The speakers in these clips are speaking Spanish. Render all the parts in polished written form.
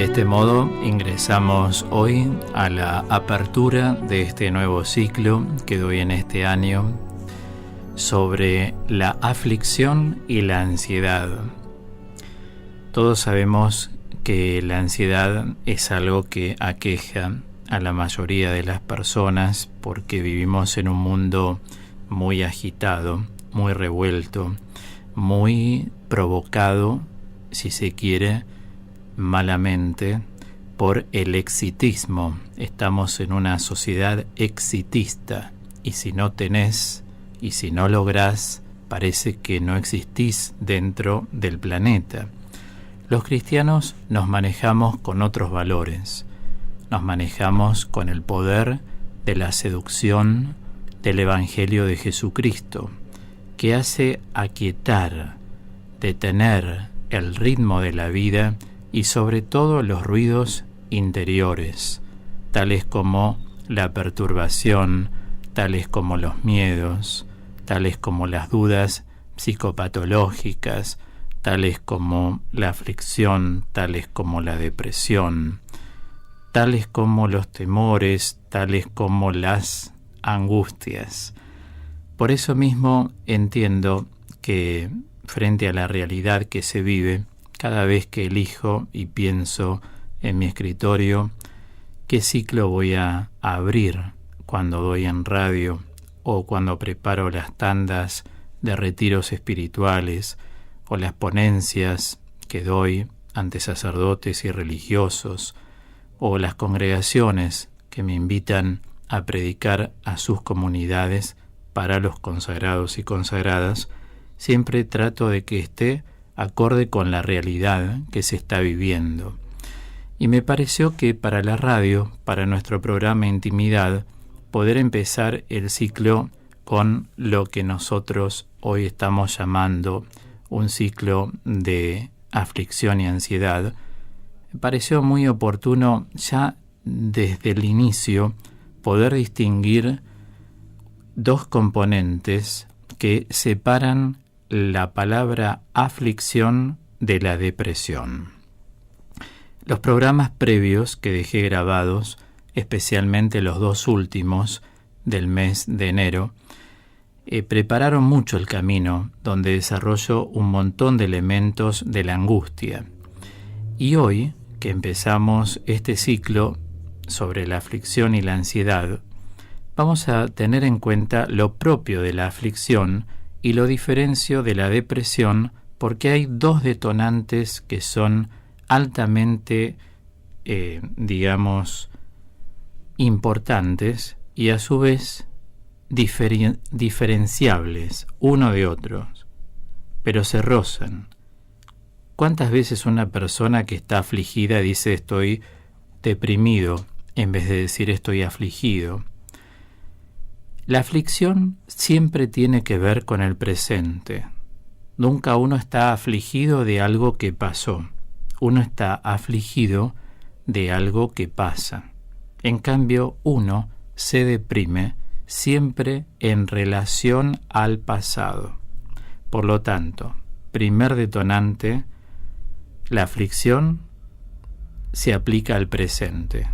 este modo ingresamos hoy a la apertura de este nuevo ciclo que doy en este año sobre la aflicción y la ansiedad. Todos sabemos que la ansiedad es algo que aqueja a la mayoría de las personas porque vivimos en un mundo muy agitado, muy revuelto, muy provocado, si se quiere, malamente por el exitismo. Estamos en una sociedad exitista y si no tenés y si no lográs, parece que no existís dentro del planeta. Los cristianos nos manejamos con otros valores, nos manejamos con el poder de la seducción del Evangelio de Jesucristo, que hace aquietar, detener el ritmo de la vida y sobre todo los ruidos interiores, tales como la perturbación, tales como los miedos, tales como las dudas psicopatológicas, tales como la aflicción, tales como la depresión, tales como los temores, tales como las angustias. Por eso mismo entiendo que frente a la realidad que se vive, cada vez que elijo y pienso en mi escritorio qué ciclo voy a abrir cuando doy en radio o cuando preparo las tandas de retiros espirituales o las ponencias que doy ante sacerdotes y religiosos o las congregaciones que me invitan a predicar a sus comunidades para los consagrados y consagradas, siempre trato de que esté acorde con la realidad que se está viviendo. Y me pareció que para la radio, para nuestro programa Intimidad, poder empezar el ciclo con lo que nosotros hoy estamos llamando un ciclo de aflicción y ansiedad, me pareció muy oportuno ya desde el inicio poder distinguir dos componentes que separan la palabra aflicción de la depresión. Los programas previos que dejé grabados, especialmente los dos últimos del mes de enero, prepararon mucho el camino donde desarrollo un montón de elementos de la angustia. Y hoy, que empezamos este ciclo sobre la aflicción y la ansiedad, vamos a tener en cuenta lo propio de la aflicción y lo diferencio de la depresión porque hay dos detonantes que son altamente, importantes y a su vez diferenciables uno de otros, pero se rozan. ¿Cuántas veces una persona que está afligida dice estoy deprimido en vez de decir estoy afligido? La aflicción siempre tiene que ver con el presente. Nunca uno está afligido de algo que pasó. Uno está afligido de algo que pasa. En cambio, uno se deprime siempre en relación al pasado. Por lo tanto, primer detonante, la aflicción se aplica al presente.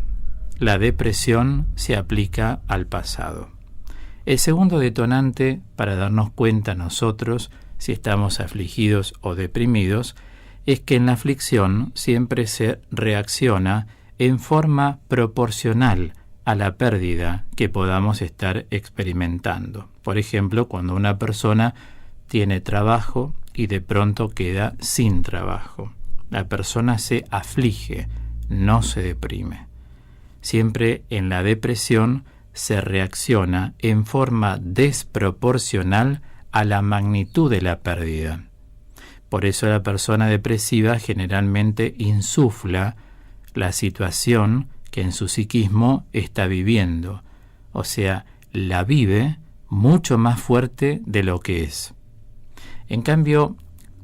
La depresión se aplica al pasado. El segundo detonante para darnos cuenta nosotros si estamos afligidos o deprimidos es que en la aflicción siempre se reacciona en forma proporcional a la pérdida que podamos estar experimentando. Por ejemplo, cuando una persona tiene trabajo y de pronto queda sin trabajo. La persona se aflige, no se deprime. Siempre en la depresión se reacciona en forma desproporcional a la magnitud de la pérdida. Por eso la persona depresiva generalmente insufla la situación que en su psiquismo está viviendo, o sea, la vive mucho más fuerte de lo que es. En cambio,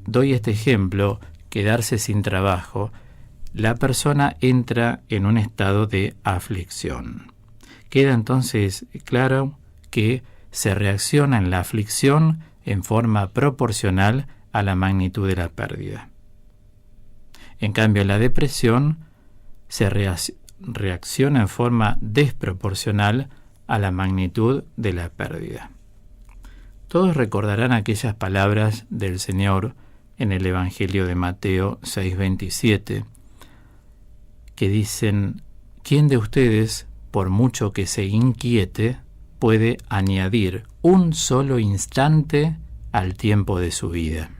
doy este ejemplo, quedarse sin trabajo, la persona entra en un estado de aflicción. Queda entonces claro que se reacciona en la aflicción en forma proporcional a la magnitud de la pérdida. En cambio, la depresión se reacciona en forma desproporcional a la magnitud de la pérdida. Todos recordarán aquellas palabras del Señor en el Evangelio de Mateo 6:27, que dicen: ¿quién de ustedes, por mucho que se inquiete, puede añadir un solo instante al tiempo de su vida?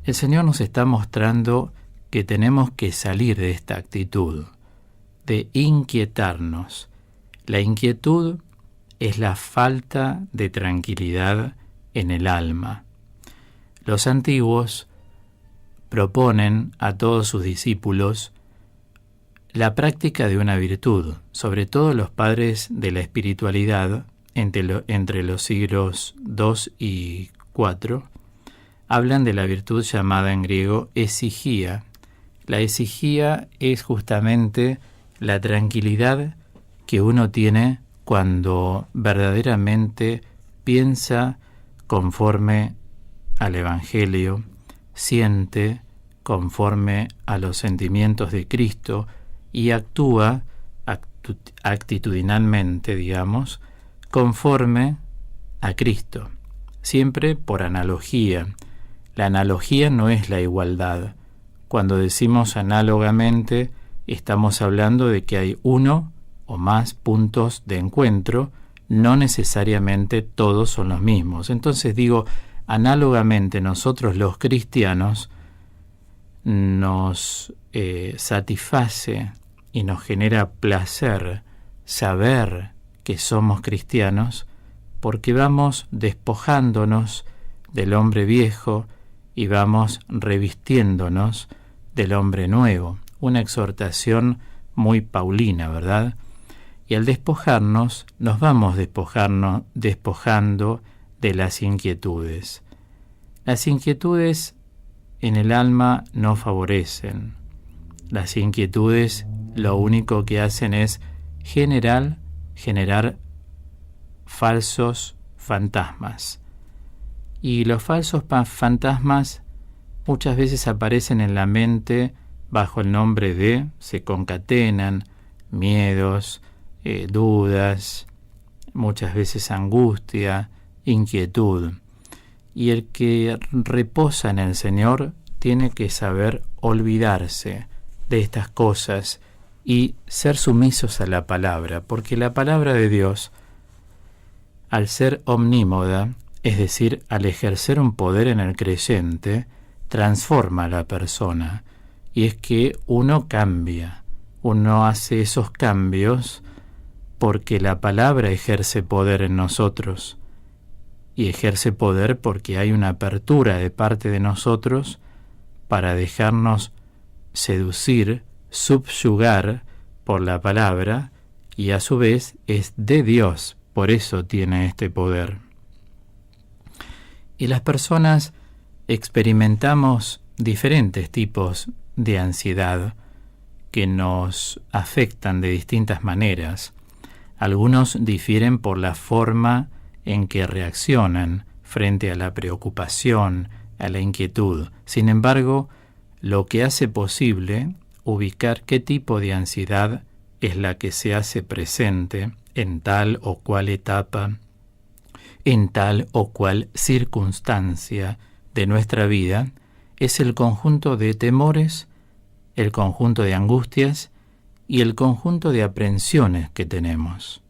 El Señor nos está mostrando que tenemos que salir de esta actitud, de inquietarnos. La inquietud es la falta de tranquilidad en el alma. Los antiguos proponen a todos sus discípulos la práctica de una virtud, sobre todo los padres de la espiritualidad entre los siglos II y IV, hablan de la virtud llamada en griego esijía. La esijía es justamente la tranquilidad que uno tiene cuando verdaderamente piensa conforme al Evangelio, siente conforme a los sentimientos de Cristo y actúa actitudinalmente, digamos, conforme a Cristo, siempre por analogía. La analogía no es la igualdad. Cuando decimos análogamente, estamos hablando de que hay uno o más puntos de encuentro, no necesariamente todos son los mismos. Entonces digo, análogamente nosotros los cristianos nos satisface y nos genera placer saber que somos cristianos, porque vamos despojándonos del hombre viejo y vamos revistiéndonos del hombre nuevo. Una exhortación muy paulina, ¿verdad? Y al despojarnos, nos vamos despojando de las inquietudes. Las inquietudes en el alma no favorecen. Las inquietudes lo único que hacen es generar falsos fantasmas. Y los falsos fantasmas muchas veces aparecen en la mente bajo el nombre de, se concatenan, miedos, dudas, muchas veces angustia, inquietud. Y el que reposa en el Señor tiene que saber olvidarse de estas cosas y ser sumisos a la palabra, porque la palabra de Dios, al ser omnímoda, es decir, al ejercer un poder en el creyente, transforma a la persona. Y es que uno cambia, uno hace esos cambios porque la palabra ejerce poder en nosotros. Y ejerce poder porque hay una apertura de parte de nosotros para dejarnos seducir, subyugar por la palabra, y a su vez es de Dios, por eso tiene este poder. Y las personas experimentamos diferentes tipos de ansiedad que nos afectan de distintas maneras. Algunos difieren por la forma en que reaccionan frente a la preocupación, a la inquietud. Sin embargo, lo que hace posible ubicar qué tipo de ansiedad es la que se hace presente en tal o cual etapa, en tal o cual circunstancia de nuestra vida, es el conjunto de temores, el conjunto de angustias y el conjunto de aprensiones que tenemos.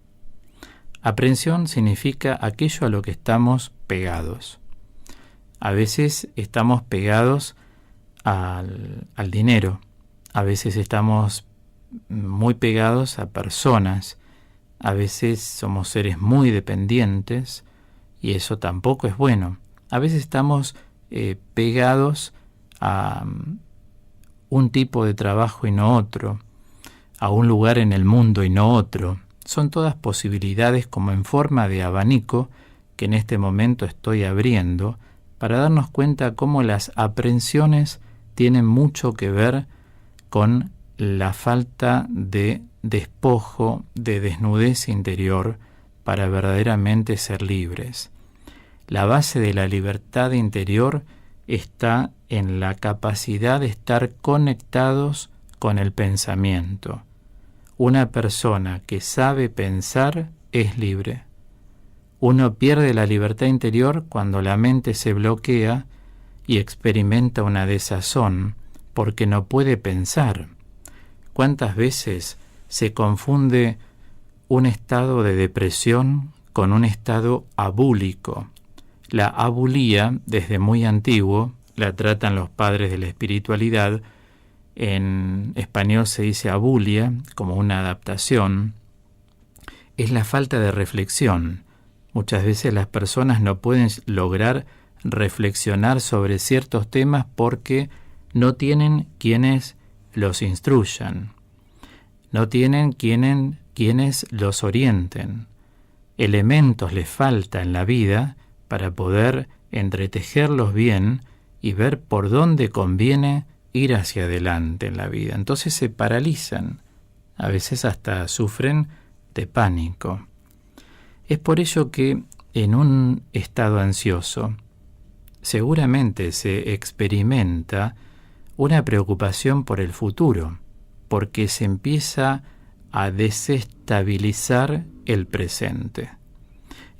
Aprensión significa aquello a lo que estamos pegados. A veces estamos pegados al dinero, a veces estamos muy pegados a personas, a veces somos seres muy dependientes y eso tampoco es bueno. A veces estamos pegados a un tipo de trabajo y no otro, a un lugar en el mundo y no otro. Son todas posibilidades como en forma de abanico que en este momento estoy abriendo para darnos cuenta cómo las aprensiones tienen mucho que ver con la falta de despojo, de desnudez interior para verdaderamente ser libres. La base de la libertad interior está en la capacidad de estar conectados con el pensamiento. Una persona que sabe pensar es libre. Uno pierde la libertad interior cuando la mente se bloquea y experimenta una desazón porque no puede pensar. ¿Cuántas veces se confunde un estado de depresión con un estado abúlico? La abulía, desde muy antiguo, la tratan los padres de la espiritualidad. En español se dice abulia, como una adaptación. Es la falta de reflexión. Muchas veces las personas no pueden lograr reflexionar sobre ciertos temas porque no tienen quienes los instruyan, no tienen quienes los orienten. Elementos les falta en la vida para poder entretejerlos bien y ver por dónde conviene ir hacia adelante en la vida. Entonces se paralizan, a veces hasta sufren de pánico. Es por ello que en un estado ansioso seguramente se experimenta una preocupación por el futuro, porque se empieza a desestabilizar el presente.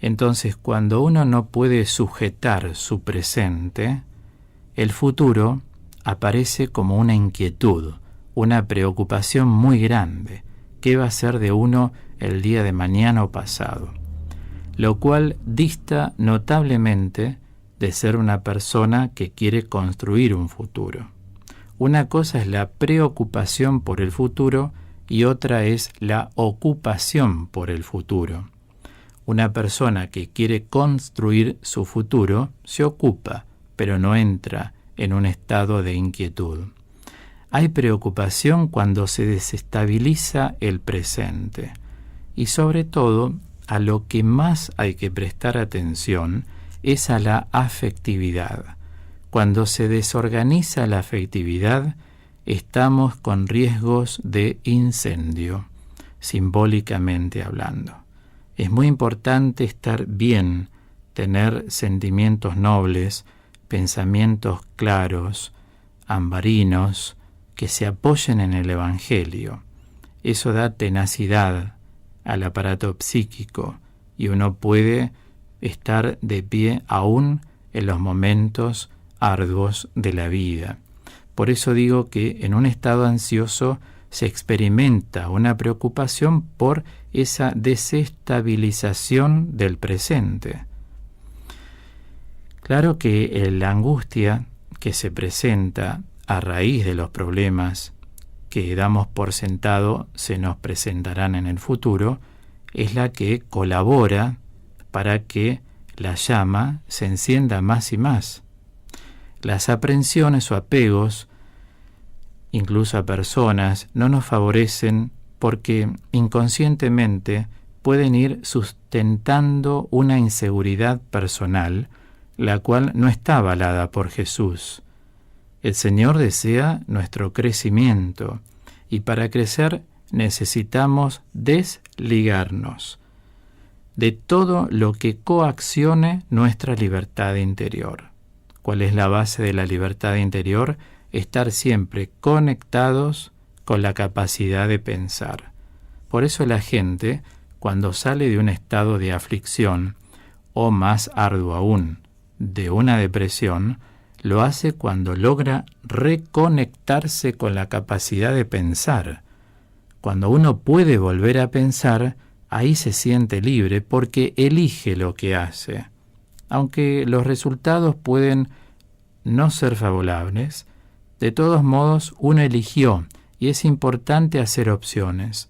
Entonces, cuando uno no puede sujetar su presente, el futuro aparece como una inquietud, una preocupación muy grande. ¿Qué va a ser de uno el día de mañana o pasado? Lo cual dista notablemente de ser una persona que quiere construir un futuro. Una cosa es la preocupación por el futuro y otra es la ocupación por el futuro. Una persona que quiere construir su futuro se ocupa, pero no entra en un estado de inquietud. Hay preocupación cuando se desestabiliza el presente. Y sobre todo, a lo que más hay que prestar atención es a la afectividad. Cuando se desorganiza la afectividad, estamos con riesgos de incendio, simbólicamente hablando. Es muy importante estar bien, tener sentimientos nobles, pensamientos claros, ambarinos, que se apoyen en el Evangelio. Eso da tenacidad al aparato psíquico y uno puede estar de pie aún en los momentos arduos de la vida. Por eso digo que en un estado ansioso se experimenta una preocupación por esa desestabilización del presente. Claro que la angustia que se presenta a raíz de los problemas que damos por sentado se nos presentarán en el futuro es la que colabora para que la llama se encienda más y más. Las aprensiones o apegos, incluso a personas, no nos favorecen porque inconscientemente pueden ir sustentando una inseguridad personal, la cual no está avalada por Jesús. El Señor desea nuestro crecimiento y para crecer necesitamos desligarnos de todo lo que coaccione nuestra libertad interior. ¿Cuál es la base de la libertad interior? Estar siempre conectados con la capacidad de pensar. Por eso la gente, cuando sale de un estado de aflicción, o más arduo aún, de una depresión, lo hace cuando logra reconectarse con la capacidad de pensar. Cuando uno puede volver a pensar, ahí se siente libre porque elige lo que hace. Aunque los resultados pueden no ser favorables, de todos modos uno eligió y es importante hacer opciones,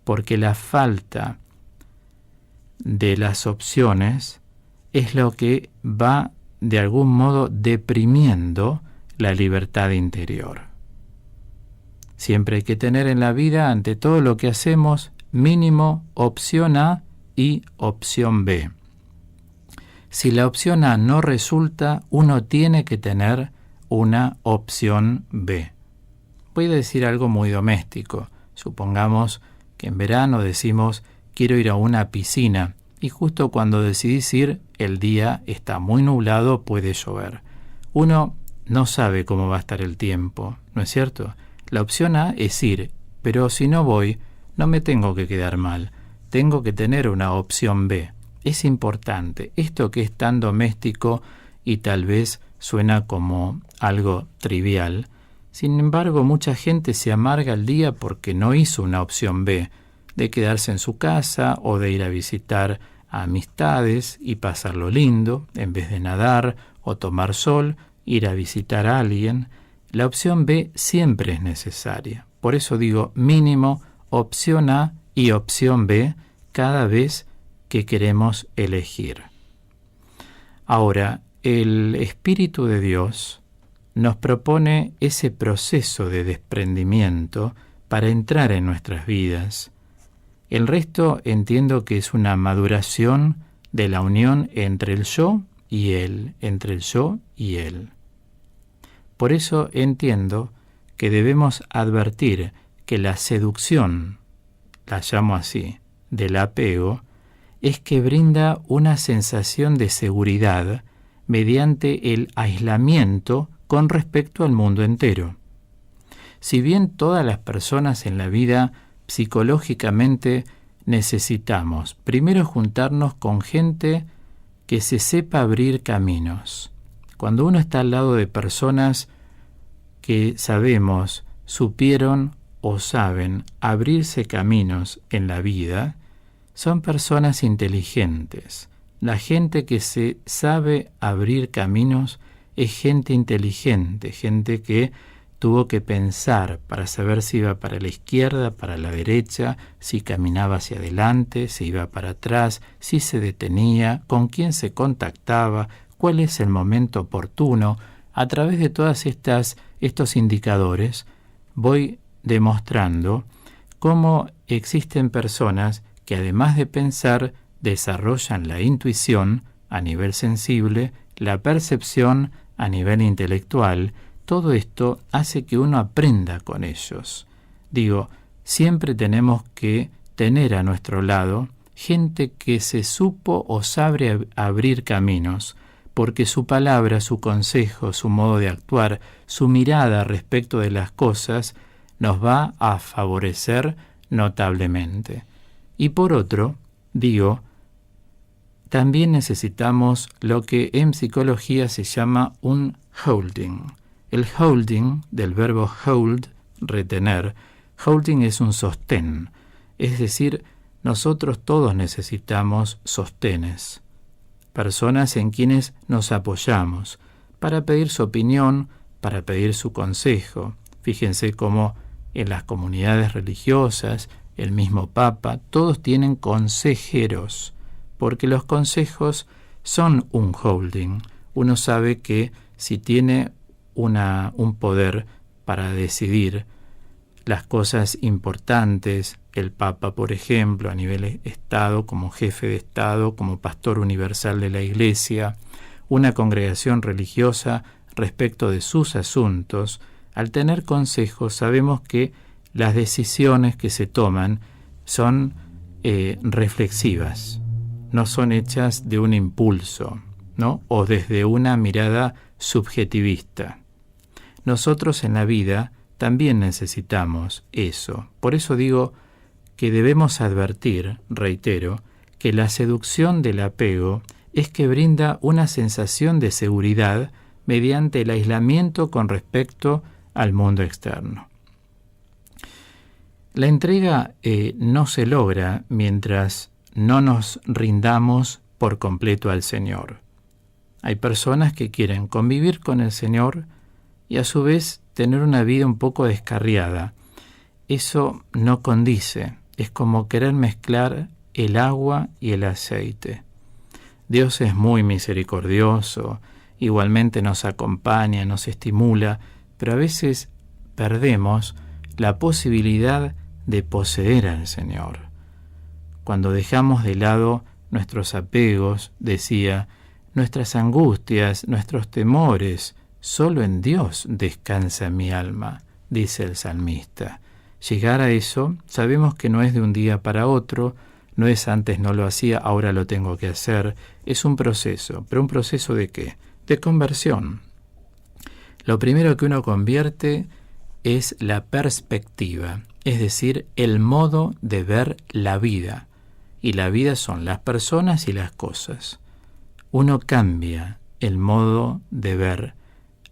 porque la falta de las opciones es lo que va de algún modo deprimiendo la libertad interior. Siempre hay que tener en la vida, ante todo lo que hacemos, mínimo opción A y opción B. Si la opción A no resulta, uno tiene que tener una opción B. Voy a decir algo muy doméstico. Supongamos que en verano decimos, quiero ir a una piscina, y justo cuando decidís ir, el día está muy nublado, puede llover. Uno no sabe cómo va a estar el tiempo, ¿no es cierto? La opción A es ir, pero si no voy, no me tengo que quedar mal. Tengo que tener una opción B. Es importante. Esto que es tan doméstico y tal vez suena como algo trivial. Sin embargo, mucha gente se amarga el día porque no hizo una opción B, de quedarse en su casa o de ir a visitar a amistades y pasarlo lindo, en vez de nadar o tomar sol, ir a visitar a alguien. La opción B siempre es necesaria. Por eso digo mínimo opción A y opción B cada vez que queremos elegir. Ahora, el Espíritu de Dios nos propone ese proceso de desprendimiento para entrar en nuestras vidas. El resto entiendo que es una maduración de la unión entre el yo y él, entre el yo y él. Por eso entiendo que debemos advertir que la seducción, la llamo así, del apego, es que brinda una sensación de seguridad mediante el aislamiento con respecto al mundo entero. Si bien todas las personas en la vida psicológicamente necesitamos primero juntarnos con gente que se sepa abrir caminos. Cuando uno está al lado de personas que sabemos, supieron o saben abrirse caminos en la vida, son personas inteligentes. La gente que se sabe abrir caminos es gente inteligente, gente que tuvo que pensar para saber si iba para la izquierda, para la derecha, si caminaba hacia adelante, si iba para atrás, si se detenía, con quién se contactaba, cuál es el momento oportuno. A través de todas estos indicadores voy demostrando cómo existen personas que además de pensar desarrollan la intuición a nivel sensible, la percepción a nivel intelectual. Todo esto hace que uno aprenda con ellos. Digo, siempre tenemos que tener a nuestro lado gente que se supo o sabe abrir caminos, porque su palabra, su consejo, su modo de actuar, su mirada respecto de las cosas nos va a favorecer notablemente. Y por otro, digo, también necesitamos lo que en psicología se llama un holding. El holding, del verbo hold, retener, holding es un sostén, es decir, nosotros todos necesitamos sostenes, personas en quienes nos apoyamos, para pedir su opinión, para pedir su consejo. Fíjense cómo en las comunidades religiosas, el mismo Papa, todos tienen consejeros, porque los consejos son un holding. Uno sabe que si tiene un poder para decidir las cosas importantes, el Papa, por ejemplo, a nivel Estado, como jefe de Estado, como pastor universal de la Iglesia, una congregación religiosa respecto de sus asuntos, al tener consejos sabemos que las decisiones que se toman son reflexivas, no son hechas de un impulso, ¿no? O desde una mirada subjetivista. Nosotros en la vida también necesitamos eso. Por eso digo que debemos advertir, reitero, que la seducción del apego es que brinda una sensación de seguridad mediante el aislamiento con respecto al mundo externo. La entrega no se logra mientras no nos rindamos por completo al Señor. Hay personas que quieren convivir con el Señor y a su vez tener una vida un poco descarriada. Eso no condice, es como querer mezclar el agua y el aceite. Dios es muy misericordioso, igualmente nos acompaña, nos estimula, pero a veces perdemos la posibilidad de poseer al Señor. Cuando dejamos de lado nuestros apegos, decía, nuestras angustias, nuestros temores, solo en Dios descansa mi alma, dice el salmista. Llegar a eso, sabemos que no es de un día para otro, no es antes no lo hacía, ahora lo tengo que hacer, es un proceso. ¿Pero un proceso de qué? De conversión. Lo primero que uno convierte es la perspectiva, es decir, el modo de ver la vida. Y la vida son las personas y las cosas. Uno cambia el modo de ver.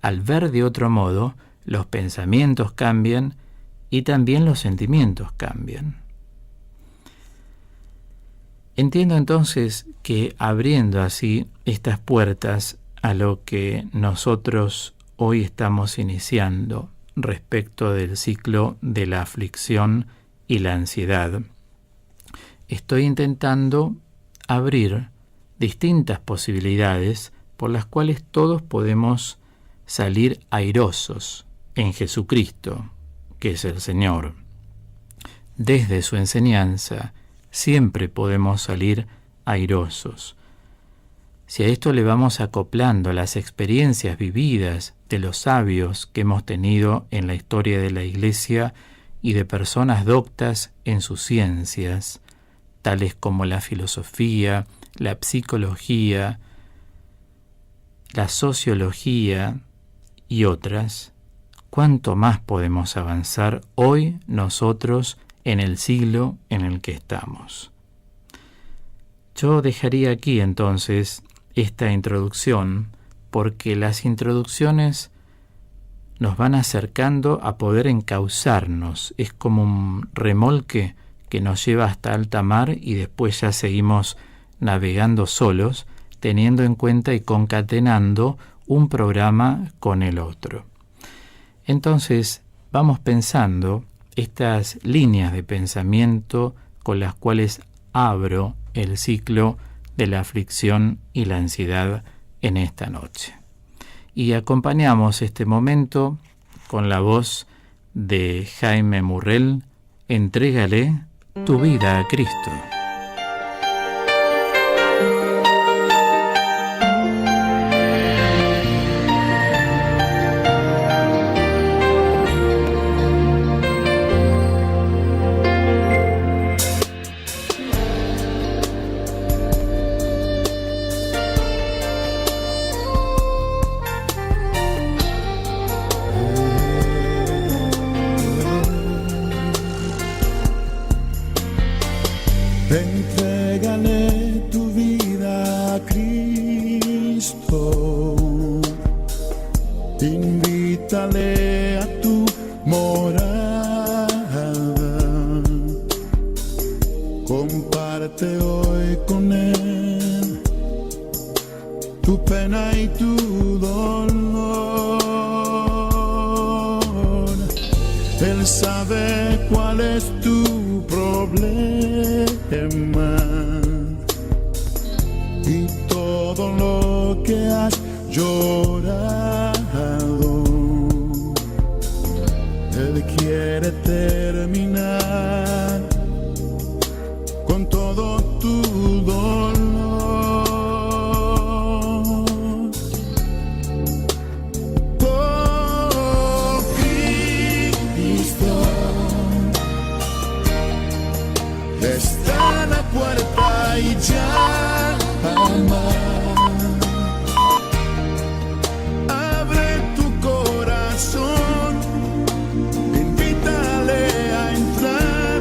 Al ver de otro modo, los pensamientos cambian y también los sentimientos cambian. Entiendo entonces que abriendo así estas puertas a lo que nosotros hoy estamos iniciando respecto del ciclo de la aflicción y la ansiedad, estoy intentando abrir distintas posibilidades por las cuales todos podemos salir airosos en Jesucristo, que es el Señor. Desde su enseñanza siempre podemos salir airosos. Si a esto le vamos acoplando las experiencias vividas de los sabios que hemos tenido en la historia de la Iglesia y de personas doctas en sus ciencias, tales como la filosofía, la psicología, la sociología y otras, ¿cuánto más podemos avanzar hoy nosotros en el siglo en el que estamos? Yo dejaría aquí entonces esta introducción, porque las introducciones nos van acercando a poder encauzarnos. Es como un remolque que nos lleva hasta alta mar y después ya seguimos navegando solos, teniendo en cuenta y concatenando un programa con el otro. Entonces, vamos pensando estas líneas de pensamiento con las cuales abro el ciclo de la aflicción y la ansiedad en esta noche. Y acompañamos este momento con la voz de Jaime Murrell, Entrégale tu vida a Cristo. Entrégale tu vida a Cristo, invítale a tu morada, comparte hoy con Él tu pena y tu dolor. Él sabe cuál es tu problema y todo lo que has llorado. Él quiere terminar con todo tu dolor. Oh, Cristo está a la puerta y llama. Abre tu corazón, invítale a entrar.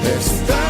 está